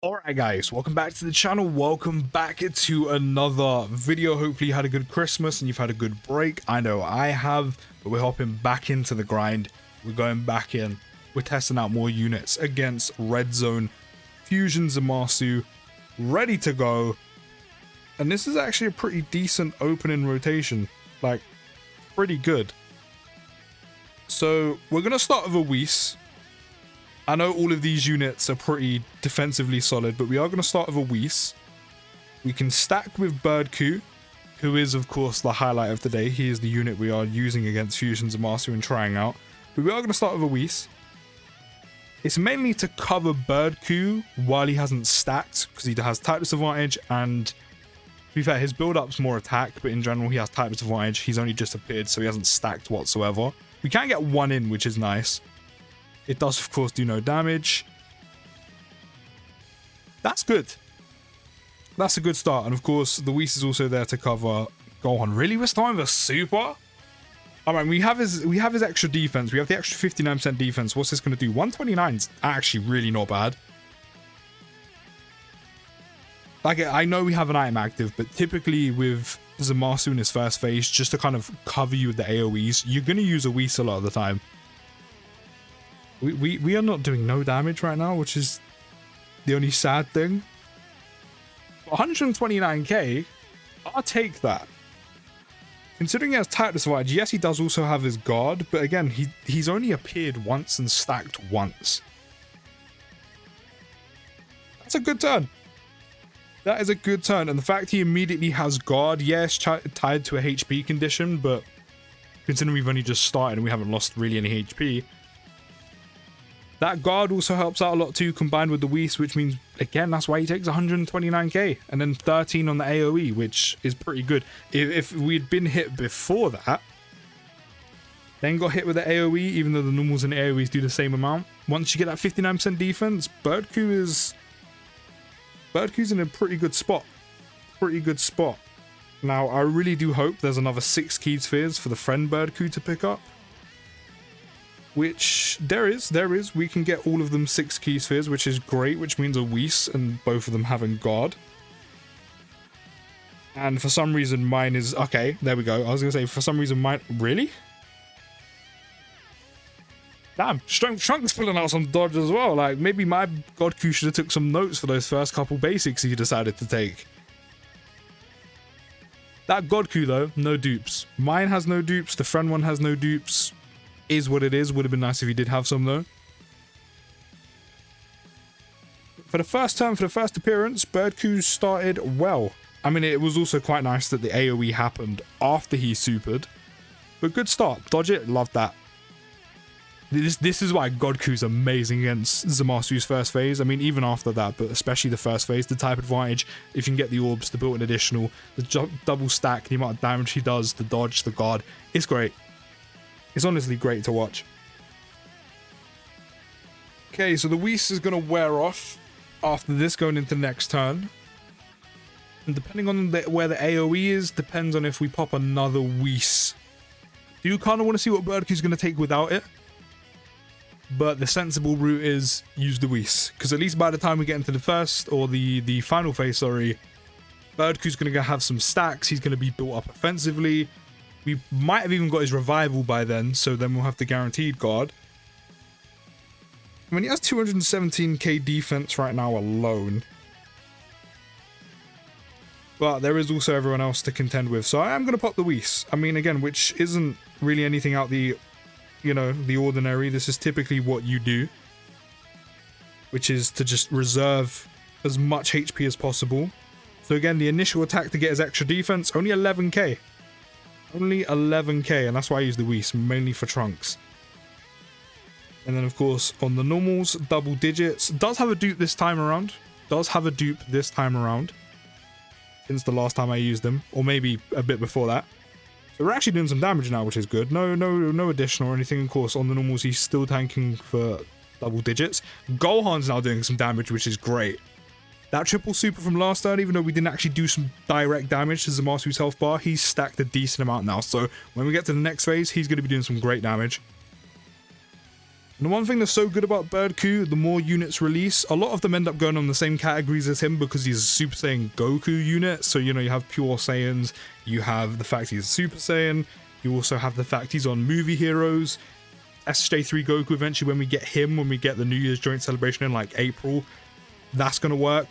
Alright guys, welcome back to the channel, welcome back to another video. Hopefully you had a good Christmas and you've had a good break. I know I have, but we're hopping back into the grind. We're going back in, we're testing out more units against Red Zone, Fusion Zamasu, ready to go. And this is actually a pretty decent opening rotation, like pretty good. So we're going to start with a Whis. I know all of these units are pretty defensively solid, but we are going to start with a Whis. We can stack with Birdku, who is, of course, the highlight of the day. He is the unit we are using against Fusion Zamasu and trying out. But we are going to start with a Whis. It's mainly to cover Birdku while he hasn't stacked, because he has type disadvantage, and to be fair, his build-up's more attack, but in general, he has type disadvantage. He's only just appeared, so he hasn't stacked whatsoever. We can get one in, which is nice. It does, of course, do no damage. That's good. That's a good start. And, of course, the Whis is also there to cover Gohan. Really? We're starting with a super? All right, we have his extra defense. We have the extra 59% defense. What's this going to do? 129 is actually really not bad. Like, I know we have an item active, but typically with Zamasu in his first phase, just to kind of cover you with the AoEs, you're going to use a Whis a lot of the time. We are not doing no damage right now, which is the only sad thing. 129k, I'll take that. Considering he has type disadvantage, yes, he does also have his guard, but again, he's only appeared once and stacked once. That's a good turn. That is a good turn, and the fact he immediately has guard, yes, tied to a HP condition, but considering we've only just started and we haven't lost really any HP, that guard also helps out a lot too, combined with the Whis, which means, again, that's why he takes 129k, and then 13 on the AoE, which is pretty good. If we'd been hit before that, then got hit with the AoE, even though the normals and AoEs do the same amount, once you get that 59% defense, Birdku's in a pretty good spot. Pretty good spot. Now, I really do hope there's another 6 key spheres for the friend Birdku to pick up. Which, there is. We can get all of them 6 key spheres, which is great, which means a Whis and both of them having guard. And for some reason, mine is... Okay, there we go. I was going to say, for some reason, mine... Really? Damn, Strength Trunks pulling out some dodge as well. Like, maybe my Godku should have took some notes for those first couple basics he decided to take. That Godku, though, no dupes. Mine has no dupes. The friend one has no dupes. Is what it is. Would have been nice if he did have some, though. For the first turn, for the first appearance, Birdku started well. I mean, it was also quite nice that the AoE happened after he supered. But good start. Dodge it. Love that. This is why Godku's amazing against Zamasu's first phase. I mean, even after that, but especially the first phase, the type advantage, if you can get the orbs, the built-in additional, the double stack, the amount of damage he does, the dodge, the guard, it's great. It's honestly great to watch. Okay, so the Whis is going to wear off after this, going into the next turn. And depending on where the AoE is, depends on if we pop another Whis. Do you kind of want to see what Birdku's going to take without it? But the sensible route is use the Whis. Because at least by the time we get into the first, or the final phase, sorry, Birdku's going to have some stacks. He's going to be built up offensively. We might have even got his revival by then, so then we'll have the guaranteed guard. I mean, he has 217k defense right now alone. But there is also everyone else to contend with, so I am going to pop the Whis. I mean, again, which isn't really anything out the, you know, the ordinary. This is typically what you do, which is to just reserve as much HP as possible. So again, the initial attack to get his extra defense, only 11k. Only 11k, and that's why I use the Whis, mainly for Trunks. And then, of course, on the normals, double digits. Does have a dupe this time around. Since the last time I used them, or maybe a bit before that. So we're actually doing some damage now, which is good. No additional or anything. Of course, on the normals, he's still tanking for double digits. Gohan's now doing some damage, which is great. That triple super from last turn, even though we didn't actually do some direct damage to Zamasu's health bar, he's stacked a decent amount now. So when we get to the next phase, he's going to be doing some great damage. And the one thing that's so good about Birdku, the more units release, a lot of them end up going on the same categories as him because he's a Super Saiyan Goku unit. So, you know, you have pure Saiyans, you have the fact he's a Super Saiyan, you also have the fact he's on movie heroes. SJ3 Goku, eventually when we get him, when we get the New Year's joint celebration in like April, that's going to work.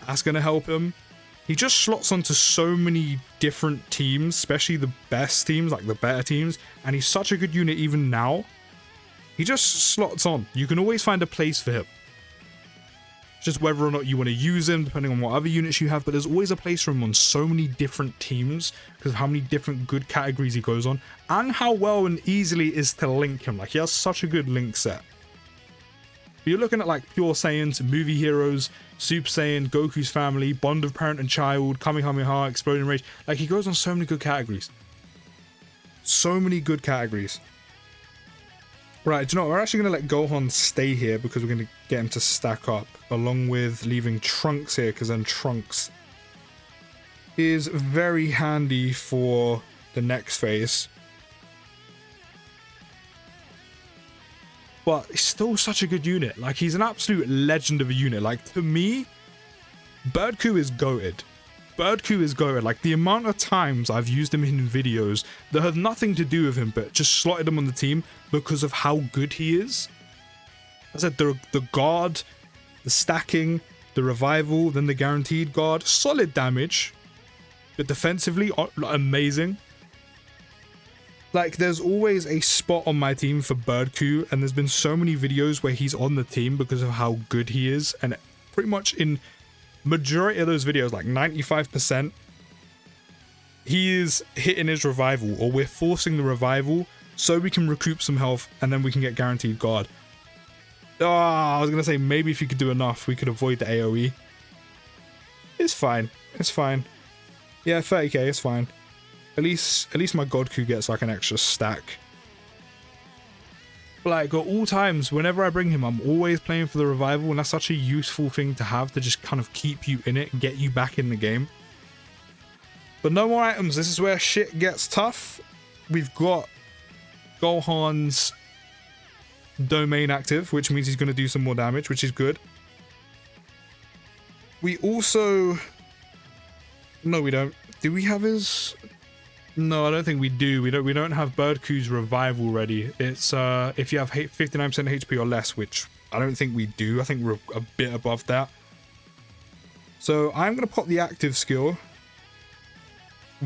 That's going to help him. He just slots onto so many different teams, especially the best teams, like the better teams. And he's such a good unit even now. He just slots on. You can always find a place for him. Just whether or not you want to use him, depending on what other units you have. But there's always a place for him on so many different teams because of how many different good categories he goes on. And how well and easily it is to link him. Like, he has such a good link set. But you're looking at like pure Saiyans, movie heroes, Super Saiyan, Goku's family, bond of parent and child, Kamehameha, exploding rage. Like, he goes on so many good categories. So many good categories. Right, do you know what? We're actually going to let Gohan stay here because we're going to get him to stack up, along with leaving Trunks here, because then Trunks is very handy for the next phase. But he's still such a good unit. Like, he's an absolute legend of a unit. Like, to me, Birdku is goated. Birdku is goated. Like, the amount of times I've used him in videos that have nothing to do with him, but just slotted him on the team because of how good he is. I said the guard, the stacking, the revival, then the guaranteed guard. Solid damage, but defensively, amazing. Like, there's always a spot on my team for Birdku, and there's been so many videos where he's on the team because of how good he is, and pretty much in majority of those videos, like 95%, he is hitting his revival, or we're forcing the revival so we can recoup some health, and then we can get guaranteed guard. I was going to say, maybe if you could do enough, we could avoid the AoE. It's fine. It's fine. Yeah, 30k, it's fine. At least my Godku gets like an extra stack. But like, at all times, whenever I bring him, I'm always playing for the revival, and that's such a useful thing to have to just kind of keep you in it and get you back in the game. But no more items. This is where shit gets tough. We've got Gohan's domain active, which means he's going to do some more damage, which is good. We also... No, we don't. Do we have his... No, I don't think we do. We don't have Birdku's revival ready. It's if you have 59% HP or less, which I don't think we do. I think we're a bit above that. So I'm going to pop the active skill.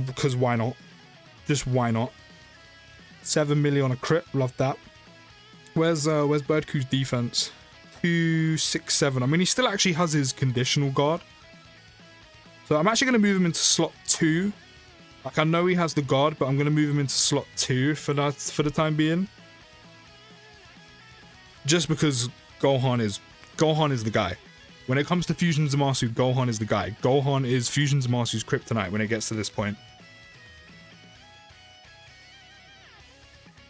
Because why not? Just why not? 7 million on a crit. Love that. Where's Birdku's defense? 267. I mean, he still actually has his conditional guard. So I'm actually going to move him into slot 2. Like, I know he has the guard, but I'm going to move him into slot 2 for the time being. Just because Gohan is the guy. When it comes to Fusion Zamasu, Gohan is the guy. Gohan is Fusion Zamasu's kryptonite when it gets to this point.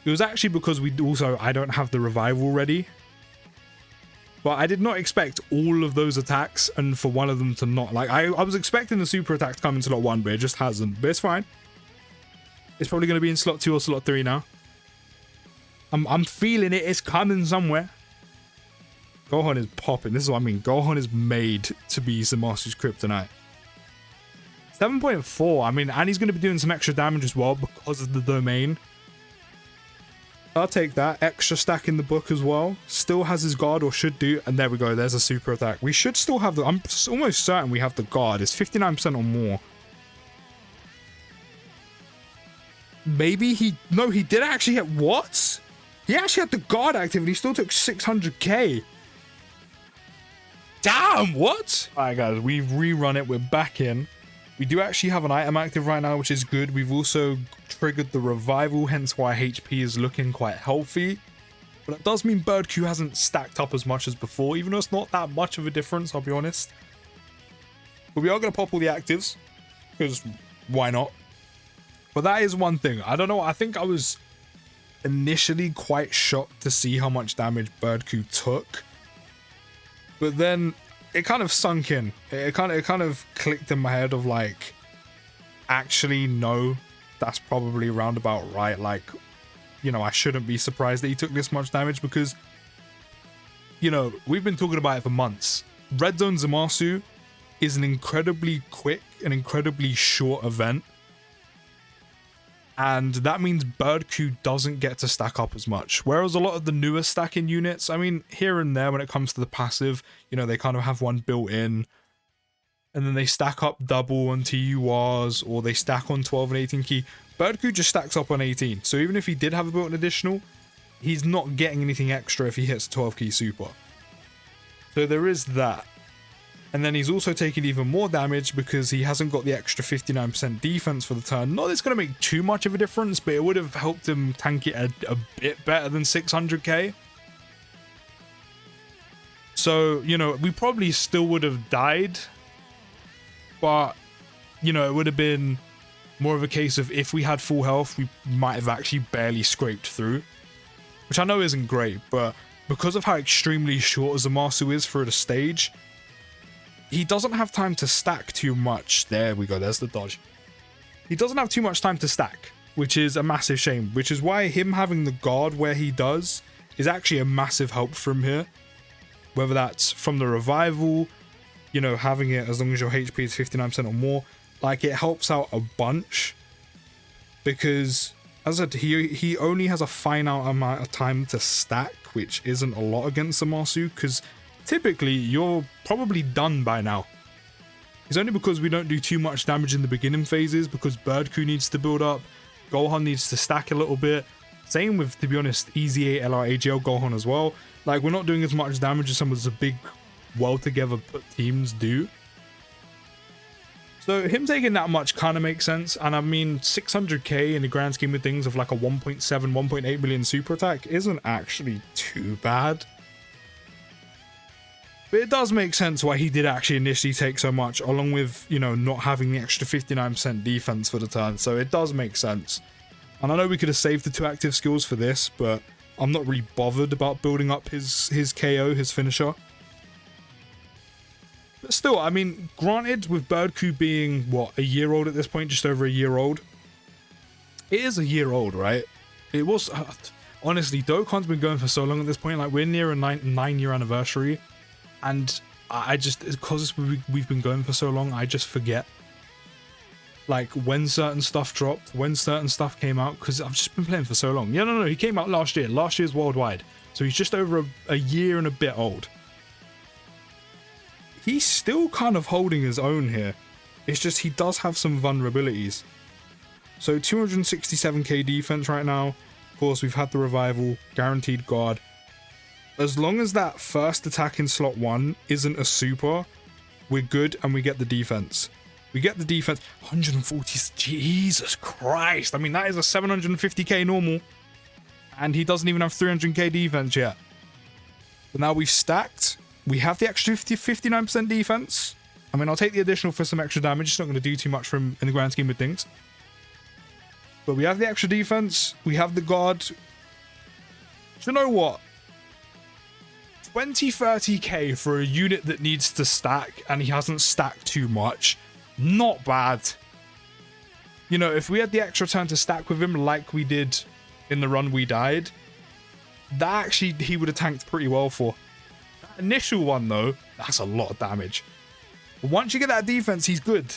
It was actually because I don't have the revival ready. But I did not expect all of those attacks and for one of them to not. Like, I was expecting the super attack to come in slot 1, but it just hasn't. But it's fine. It's probably going to be in slot 2 or slot 3 now. I'm feeling it. It's coming somewhere. Gohan is popping. This is what I mean. Gohan is made to be Zamasu's kryptonite. 7.4. I mean, and he's going to be doing some extra damage as well because of the domain. I'll take that. Extra stack in the book as well. Still has his guard, or should do. And there we go. There's a super attack. We should still have the... I'm almost certain we have the guard. It's 59% or more. Maybe he... No, he did actually hit... What? He actually had the guard active and he still took 600k. Damn, what? Alright, guys. We've rerun it. We're back in. We do actually have an item active right now, which is good. We've also triggered the revival, hence why HP is looking quite healthy. But that does mean Birdku hasn't stacked up as much as before, even though it's not that much of a difference, I'll be honest. But we are going to pop all the actives, because why not? But that is one thing. I don't know. I think I was initially quite shocked to see how much damage Birdku took. But then it kind of sunk in. It kind of clicked in my head of like, actually, no, that's probably roundabout right. Like, you know, I shouldn't be surprised that he took this much damage because, you know, we've been talking about it for months. Red Zone Zamasu is an incredibly quick and incredibly short event. And that means Birdku doesn't get to stack up as much. Whereas a lot of the newer stacking units, I mean, here and there when it comes to the passive, you know, they kind of have one built in. And then they stack up double on TURs, or they stack on 12 and 18 key. Birdku just stacks up on 18. So even if he did have a built-in additional, he's not getting anything extra if he hits a 12 key super. So there is that. And then he's also taking even more damage because he hasn't got the extra 59% defense for the turn. Not that it's going to make too much of a difference, but it would have helped him tank it a bit better than 600k. So, you know, we probably still would have died. But, you know, it would have been more of a case of if we had full health, we might have actually barely scraped through. Which I know isn't great, but because of how extremely short Zamasu is for the stage, he doesn't have time to stack too much. There we go, there's the dodge. He doesn't have too much time to stack, which is a massive shame, which is why him having the guard where he does is actually a massive help from here. Whether that's from the revival, you know, having it as long as your HP is 59% or more, like it helps out a bunch. Because, as I said, he only has a finite amount of time to stack, which isn't a lot against Zamasu, because typically you're probably done by now. It's only because we don't do too much damage in the beginning phases, because Birdku needs to build up, Gohan needs to stack a little bit. Same with, to be honest, Easy 8 LR AGL Gohan as well. Like, we're not doing as much damage as some of the big, well together put teams do. So him taking that much kind of makes sense. And I mean, 600k in the grand scheme of things of like a 1.7, 1.8 million super attack isn't actually too bad. But it does make sense why he did actually initially take so much, along with, you know, not having the extra 59% defense for the turn. So it does make sense. And I know we could have saved the 2 active skills for this, but I'm not really bothered about building up his KO, his finisher. But still, I mean, granted, with Birdku being, what, a year old at this point, just over a year old. It is a year old, right? It was, honestly, Dokkan's been going for so long at this point. Like, we're near a 9-year anniversary. And I just, because we've been going for so long, I just forget. Like, when certain stuff dropped, when certain stuff came out, because I've just been playing for so long. Yeah, no, he came out last year. Last year's worldwide. So he's just over a year and a bit old. He's still kind of holding his own here. It's just he does have some vulnerabilities. So 267k defense right now. Of course, we've had the revival, guaranteed guard. As long as that first attack in slot 1 isn't a super, we're good and we get the defense. We get the defense. 140, Jesus Christ. I mean, that is a 750k normal. And he doesn't even have 300k defense yet. But now we've stacked. We have the extra 59% defense. I mean, I'll take the additional for some extra damage. It's not going to do too much for him in the grand scheme of things. But we have the extra defense. We have the guard. Do you know what? 20-30k for a unit that needs to stack and he hasn't stacked too much. Not bad. You know, if we had the extra turn to stack with him like we did in the run we died, that actually he would have tanked pretty well for. That initial one though, that's a lot of damage. But once you get that defense, he's good.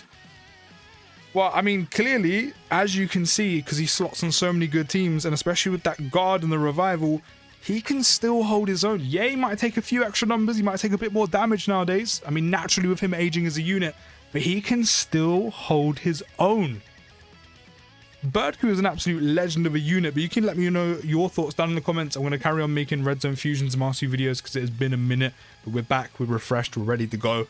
Well, I mean, clearly, as you can see, because he slots on so many good teams, and especially with that guard and the revival, he can still hold his own. Yeah, he might take a few extra numbers, he might take a bit more damage nowadays. I mean, naturally with him aging as a unit, but he can still hold his own. Birdku is an absolute legend of a unit, but you can let me know your thoughts down in the comments. I'm going to carry on making Red Zone Fusions Zamasu videos because it has been a minute, but we're back, we're refreshed, we're ready to go.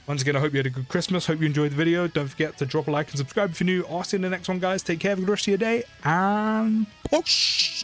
Once again, I hope you had a good Christmas, hope you enjoyed the video. Don't forget to drop a like and subscribe if you're new. I'll see you in the next one, guys. Take care, have a good rest of your day, and push!